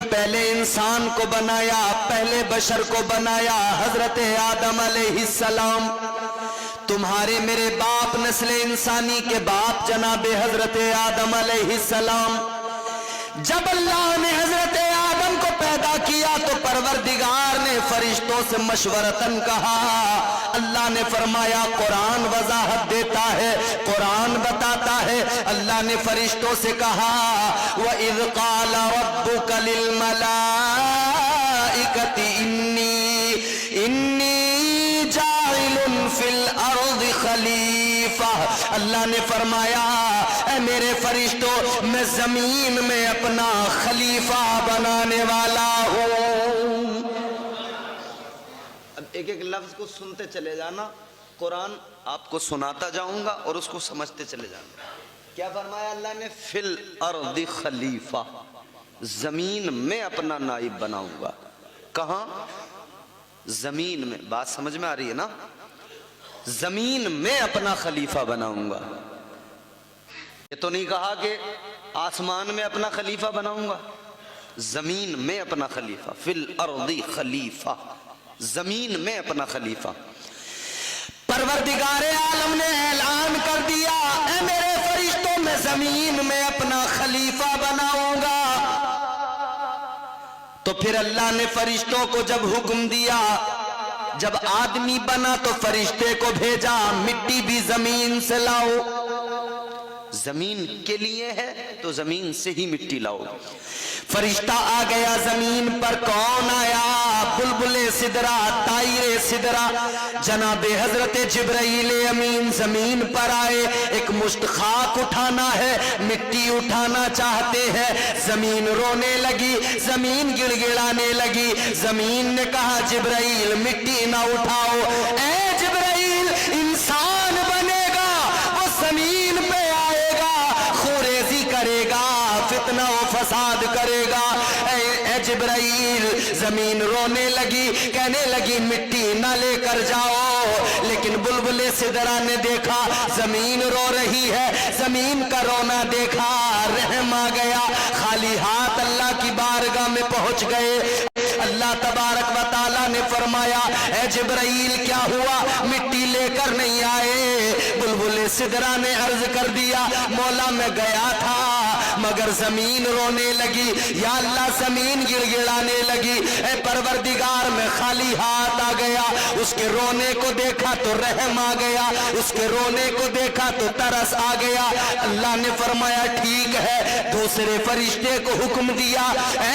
پہلے انسان کو بنایا، پہلے بشر کو بنایا حضرت آدم علیہ السلام۔ تمہارے میرے باپ نسل انسانی کے باپ جناب حضرت آدم علیہ السلام۔ جب اللہ نے حضرت آدم کو پیدا کیا تو پروردگار نے فرشتوں سے مشورتاً کہا، اللہ نے فرمایا قرآن وضاحت دیتا ہے، قرآن بتاتا ہے، اللہ نے فرشتوں سے کہا وَإِذْ قَالَ رَبُّكَ لِلْمَلَائِكَةِ إِنِّي جَاعِلٌ فِي الْأَرْضِ خَلِيفَةً۔ اللہ نے فرمایا اے میرے فرشتوں، میں زمین میں اپنا خلیفہ بنانے والا ہوں۔ اب ایک ایک لفظ کو سنتے چلے جانا، قرآن آپ کو سناتا جاؤں گا اور اس کو سمجھتے چلے جانا۔ کیا فرمایا اللہ نے؟ فی الارض خلیفہ، زمین میں اپنا نائب بناؤں گا۔ کہاں؟ زمین میں۔ بات سمجھ میں آ رہی ہے نا؟ زمین میں اپنا خلیفہ بناؤں گا۔ یہ تو نہیں کہا کہ آسمان میں اپنا خلیفہ بناؤں گا، زمین میں اپنا خلیفہ۔ فی الارض خلیفہ، زمین میں اپنا خلیفہ۔ پروردگار عالم نے اعلان کر دیا اے میرے فرشتوں، میں زمین میں اپنا خلیفہ بناؤں گا۔ تو پھر اللہ نے فرشتوں کو جب حکم دیا، جب آدمی بنا تو فرشتے کو بھیجا مٹی بھی زمین سے لاؤ۔ زمین کے لیے ہے تو زمین سے ہی مٹی لاؤ۔ فرشتہ آ گیا زمین پر۔ کون آیا؟ بلبل سدرا، طائر سدرا، جناب حضرت جبرائیل امین زمین پر آئے۔ ایک مشت خاک اٹھانا ہے، مٹی اٹھانا چاہتے ہیں۔ زمین رونے لگی، زمین گڑ گڑانے لگی۔ زمین نے کہا جبرائیل مٹی نہ اٹھاؤ، اے جبرائیل انسان بنے گا، وہ زمین پہ آئے گا، خوریزی کرے گا، فتنہ و فساد کرے گا۔ اے جبرائیل، زمین رونے لگی، کہنے لگی مٹی نہ لے کر جاؤ۔ لیکن بلبل سدرا نے دیکھا زمین رو رہی ہے، زمین کا رونا دیکھا، رحم آ گیا، خالی ہاتھ اللہ کی بارگاہ میں پہنچ گئے۔ اللہ تبارک و تعالیٰ نے فرمایا اے جبرائیل کیا ہوا، مٹی لے کر نہیں آئے؟ بلبل سدرا نے عرض کر دیا مولا میں گیا تھا مگر زمین رونے لگی، یا اللہ زمین گڑ گڑانے لگی، اے پروردگار میں خالی ہاتھ آ گیا۔ اس کے رونے کو دیکھا تو رحم آ گیا، اس کے رونے کو دیکھا تو ترس آ گیا۔ اللہ نے فرمایا ٹھیک ہے، دوسرے فرشتے کو حکم دیا اے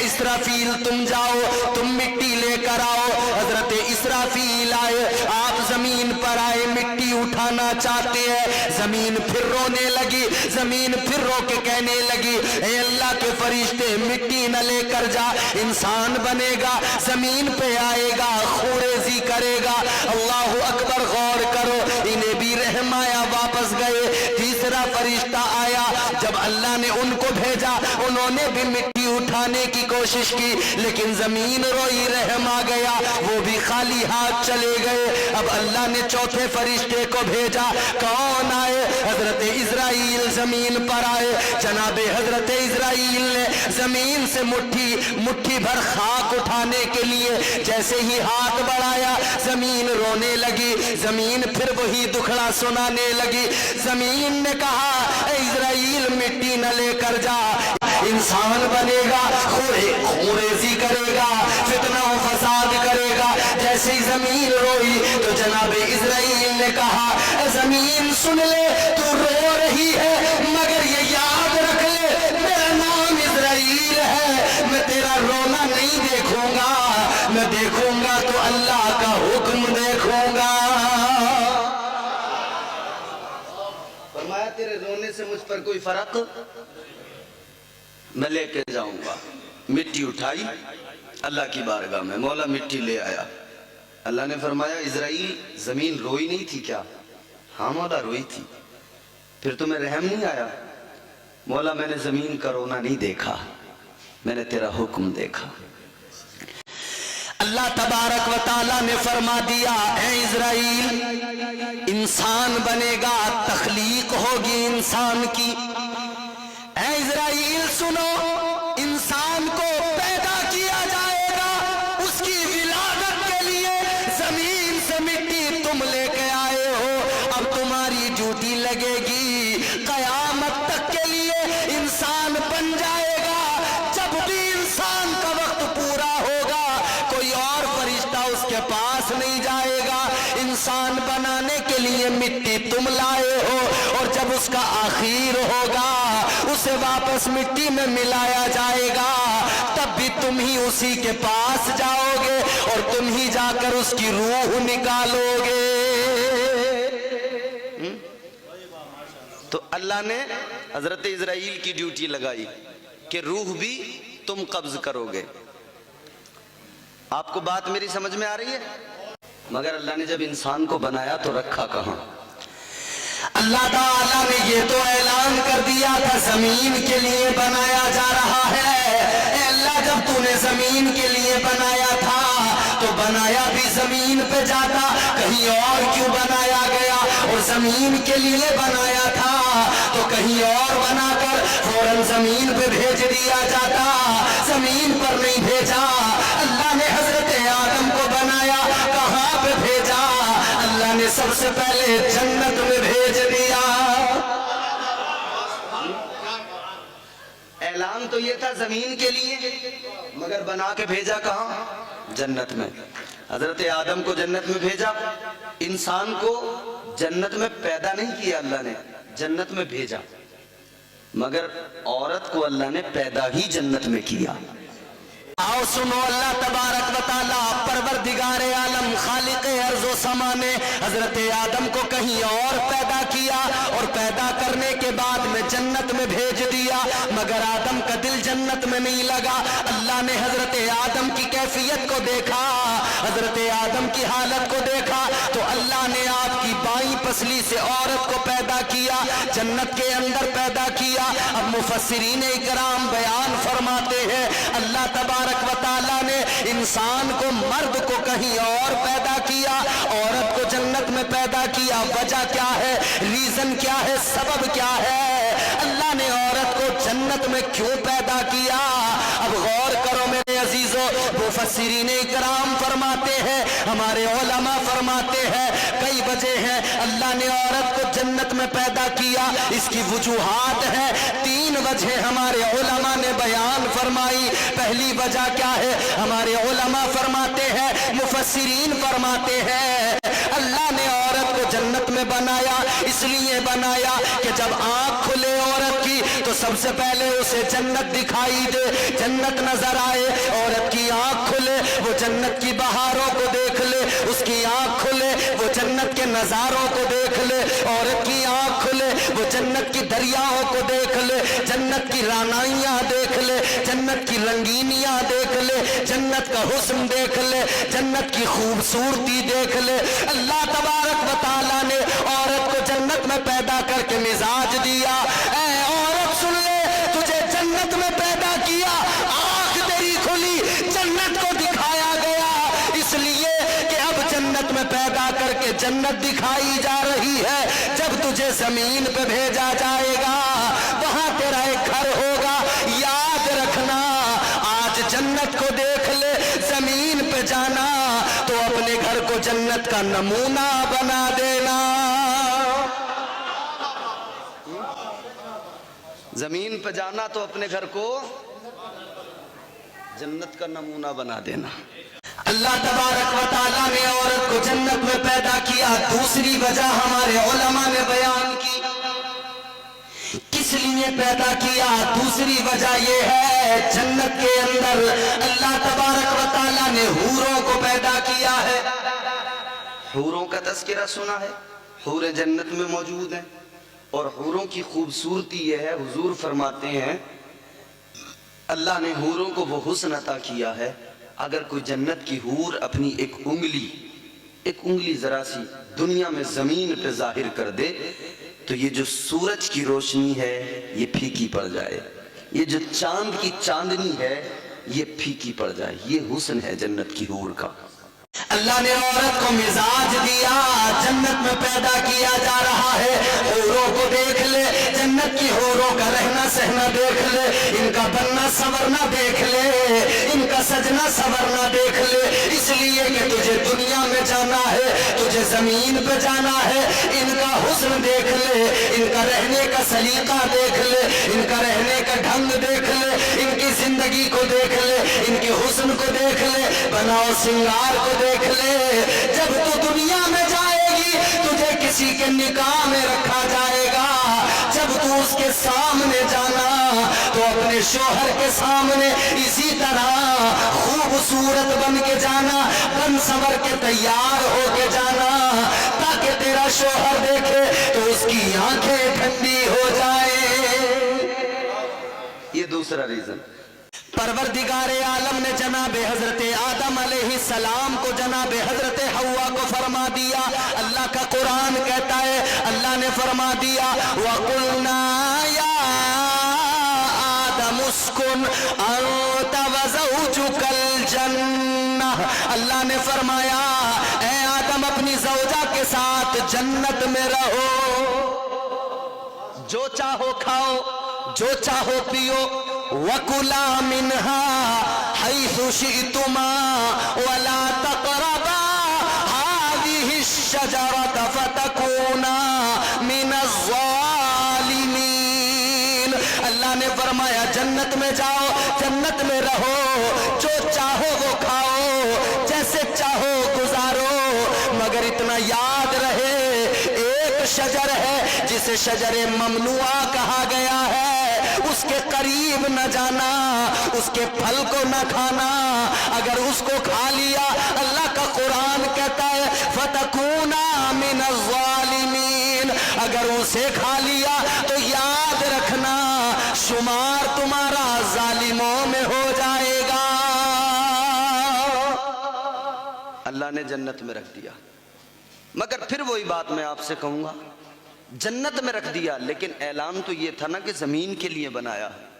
اسرافیل تم جاؤ، تم مٹی لے کر آؤ۔ حضرت اسرافیل آئے، آپ زمین پر آئے، مٹی اٹھانا چاہتے ہیں۔ زمین پھر رونے لگی، زمین پھر رو کے کہنے لگی اے اللہ کے فرشتے مٹی نہ لے کر جا، انسان بنے گا، زمین پہ آئے گا، خوریزی کرے گا۔ اللہ اکبر، غور کرو، انہیں بھی رحم آیا، واپس گئے۔ تیسرا فرشتہ آیا، جب اللہ نے ان کو بھیجا انہوں نے بھی مٹی اٹھانے کی کوشش کی لیکن زمین روئی، رحم آ گیا، وہ بھی خالی ہاتھ چلے گئے۔ اب اللہ نے چوتھے فرشتے کو بھیجا، کون آئے؟ حضرت اسرائیل زمین پر آئے۔ جناب حضرت اسرائیل نے زمین سے مٹھی بھر خاک اٹھانے کے لیے جیسے ہی ہاتھ بڑھایا زمین رونے لگی، زمین پھر وہی دکھڑا سنانے لگی۔ زمین نے کہا اے اسرائیل مٹی نہ لے کر جا، انسان بنے گا، خوریزی کرے گا، فتنہ و فساد کرے گا۔ جیسے ہی زمین روئی تو جناب اسرائیل نے کہا اے زمین سن لے، تو رو رہی ہے مگر یہ یاد رکھ لے میرا نام اسرائیل ہے، میں تیرا رونا نہیں دیکھوں گا، میں دیکھوں گا تو اللہ کا حکم دیکھوں گا۔ فرمایا تیرے رونے سے مجھ پر کوئی فرق میں لے کے جاؤں گا۔ مٹی اٹھائی اللہ کی بارگاہ میں، مولا مٹی لے آیا۔ اللہ نے فرمایا اسرائیل زمین روئی نہیں تھی کیا؟ ہاں مولا روئی تھی، پھر تمہیں رحم نہیں آیا؟ مولا میں نے زمین کا رونا نہیں دیکھا، میں نے تیرا حکم دیکھا۔ اللہ تبارک و تعالیٰ نے فرما دیا اے اسرائیل انسان بنے گا، تخلیق ہوگی انسان کی۔ اے اسرائیل سنو، انسان کو तअखीर होगा, उसे वापस मिट्टी में मिलाया जाएगा, तब भी तुम ही उसी के पास जाओगे और तुम ही जाकर उसकी रूह निकालोगे। तो अल्लाह ने हजरत इजराइल की ड्यूटी लगाई कि रूह भी तुम कब्ज करोगे। आपको बात मेरी समझ में आ रही है? मगर अल्लाह ने जब इंसान को बनाया तो रखा कहां? अल्लाह ताला ने ये तो ऐलान कर दिया था जमीन के लिए बनाया जा रहा है। अल्लाह जब तूने जमीन के लिए बनाया था तो बनाया भी जमीन पे जाता, कहीं और क्यों बनाया गया? और जमीन के लिए बनाया था तो कहीं और बनाकर फौरन जमीन पे भेज दिया जाता, जमीन पर नहीं भेजा। अल्लाह ने हजरत आदम को बनाया, कहां पे भेजा? अल्लाह ने सबसे पहले जन्नत में भेज दिया। ऐलान तो ये था जमीन के लिए, मगर बना के भेजा कहां? जन्नत में। हजरत आदम को जन्नत में भेजा, इंसान को जन्नत में पैदा नहीं किया अल्लाह ने, जन्नत में भेजा। मगर औरत को अल्लाह ने पैदा ही जन्नत में किया। आओ सुनो, अल्लाह तबारक व तआला परवरदिगार आलम खालिक अर्ज़ व समा ने हजरत आदम को कहीं और पैदा किया और पैदा करने के बाद में जन्नत में भेज दिया, मगर आदम का दिल जन्नत में नहीं लगा। अल्लाह ने हजरत आदम की कैफियत को देखा, हजरत आदम की हालत को देखा, तो अल्लाह ने आपकी बाईं पसली से औरत को पैदा किया, जन्नत के अंदर पैदा किया। अब मुफस्सिरीन इकराम बयान फरमाते हैं अल्लाह तबारक व तआला ने इंसान को, मर्द को कहीं और पैदा किया, औरत को जन्नत में पैदा किया। वजह क्या है? रीजन क्या है? सबब क्या है? अल्लाह ने औरत को जन्नत में क्यों पैदा किया? अब गौर करो मेरे अजीजों, मुफस्सिरीन इकराम फरमाते हैं, हमारे उलमा फरमाते हैं कई वजह हैं अल्लाह ने औरत को जन्नत में पैदा किया। इसकी वजूहात है, 3 वजह हमारे उलमा ने बयान फरमाई। पहली वजह क्या है? हमारे उलमा फरमाते हैं, मुफस्सिरीन फरमाते हैं अल्लाह ने औरत को जन्नत में बनाया, इसलिए बनाया कि जब आंख खुले औरत की तो सबसे पहले उसे जन्नत दिखाई दे, जन्नत नजर आए। औरत की आंख खुले, वो जन्नत की बहारों को देख ले, उसकी आंख खुले, वो जन्नत के नजारों को देख ले। औरत की आंख खुले, वो जन्नत की दरियाओं को देख ले, जन्नत की रानाइयां देख ले, जन्नत की रंगीनियां देख ले, जन्नत का हुस्न देख ले, जन्नत की खूबसूरती देख ले। अल्लाह तबारक व तआला ने औरत को जन्नत में पैदा करके मिजाज दिया। ऐ औरत सुन ले, तुझे जन्नत में पैदा किया, आंख तेरी खुली, जन्नत को दिखाया गया, इसलिए कि अब जन्नत में पैदा करके जन्नत दिखाई जा रही है। जब तुझे जमीन पे भेजा जाएगा, वहां तेरा एक घर होगा। याद रखना, आज जन्नत को देख ले, जमीन पे जाना तो अपने घर को जन्नत का नमूना बना देना। जमीन पे जाना तो अपने घर को जन्नत का नमूना बना देना। अल्लाह तबारक व तआला ने औरत को जन्नत में पैदा किया। दूसरी वजह हमारे उलमा ने बयान की, किस लिए पैदा किया? दूसरी वजह यह है, जन्नत के अंदर अल्लाह तबारक व तआला ने हूरों को पैदा किया है। हूरों का तज़किरा सुना है, हूरें जन्नत में मौजूद हैं और हूरों की खूबसूरती यह है, हुजूर फरमाते हैं अल्लाह ने हूरों को वो हुस्न अता किया है, अगर कोई जन्नत की हूर अपनी एक उंगली जरा सी दुनिया में जमीन पे जाहिर कर दे तो ये जो सूरज की रोशनी है ये फीकी पड़ जाए, ये जो चांद की चांदनी है ये फीकी पड़ जाए। ये हुस्न है जन्नत की हूर का। अल्लाह ने औरत को मिजाज दिया, जन्नत में पैदा किया जा रहा है। हूरों को देख ले, जन्नत की हूरों का रहना सहना देख ले, इनका बनना संवरना देख ले, इनका सजना संवरना देख ले। इसलिए कि तुझे दुनिया में जाना है, तुझे जमीन पे जाना है, इनका हुस्न देख ले, इनका रहने का सलीका देख ले, इनका रहने का ढंग देख ले, इनकी जिंदगी को देख ले, इनके हुस्न को देख ले, बनाओ सिंगार को देख ले। जब तू दुनिया में जाएगी तुझे किसी के निकाह में रखा जाएगा। जब तू उसके सामने जाना तो अपने शोहर के सामने इसी तरह खूबसूरत बन के जाना, बन संवर के तैयार होके जाना, ताकि तेरा शोहर देखे तो उसकी आंखें ठंडी हो जाए। ये दूसरा रीजन। परवरदिगारे आलम ने जनाब हजरत आदम अलैहिस्सलाम को जनाब हजरत हव्वा को फरमा दिया। अल्लाह का कुरान कहता है, अल्लाह ने फरमा दिया वकुलना या आदम उस्कुन अंता व ज़ौजुकल जन्नह। अल्लाह ने फरमाया ऐ आदम अपनी ज़ौजा के साथ जन्नत में रहो, जो चाहो खाओ, जो चाहो पियो, वकुला मिन्हा हैसु शि'तुमा वला तक़रबा हाज़िहि शजरत फतकूना मिनज़ ज़ालिमीन। अल्लाह ने फरमाया जन्नत में जाओ, जन्नत में रहो, जो चाहो वो खाओ, जैसे चाहो गुजारो, मगर इतना याद रहे एक शजर है जिसे शजरे ममनुआ कहा गया है, उसके करीब न जाना, उसके फल को न खाना। अगर उसको खा लिया, अल्लाह का कुरान कहता है फतकूना मिनज़ ज़ालिमीन, अगर उसे खा लिया तो याद रखना शुमार तुम्हारा जालिमों में हो जाएगा। अल्लाह ने जन्नत में रख दिया, मगर फिर वही बात मैं आपसे कहूंगा, जन्नत में रख दिया, लेकिन ऐलान तो ये था ना कि जमीन के लिए बनाया है।